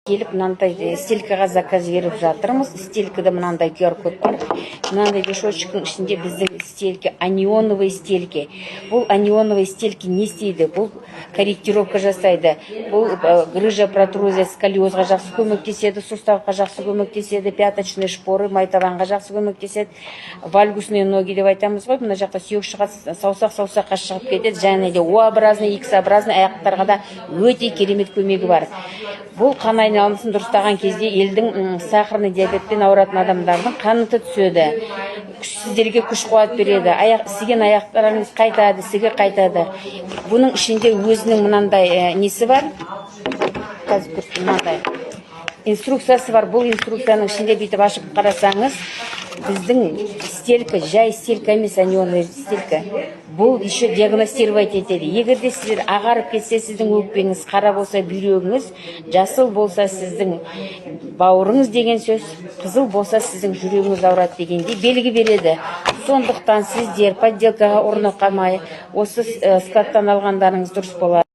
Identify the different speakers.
Speaker 1: Келіп мынандай стелькаға заказ беріп жатырмыз. Стелькада мынандай QR-код бар. Мынандай мешочектің ішінде біздің стельки, анионовый стельки. Бұл анионовый стельки не істейді? Бұл корректировка жасайды. Бұл грыжа, протрузия, сколиозға жақсы көмектеседі, суставқа жақсы көмектеседі, пяточный шпоры, майтабанға жақсы көмектеседі. Вальгусные ноги деп айтамыз ғой. Мына жақта сүйек шығады, саусаққа шығып кетеді. Және де O-образный, X-образный аяқтарға да өте керемет көмегі бар. Бұл қан айналымын дұрыстаған кезде елдің сахарный диабетпен ауыратын адамдардың қаны түседі. Сіздерге күш қуат береді. Сіген аяқтарыңыз қайтады, сігі қайтады. Бұның ішінде өзінің мынандай несі бар? Мынандай инструкциясы бар. Бұл инструкцияның ішінде бүйтіп ашып қарасаңыз, біздің стелька, жай стелька емес, анионный стелька. Бұл еще диагностировать етеді. Егерде сіздер ағарып кетсе, сіздің өкпеңіз, қара болса бүйрегіңіз, жасыл болса сіздің бауырыңыз деген сөз, қызыл болса сіздің жүрегіңіз ауырады дегенде белгі береді. Сондықтан сіздер подделкаға ұрынып қалмай, осы складтан алғандарыңыз дұрыс болады.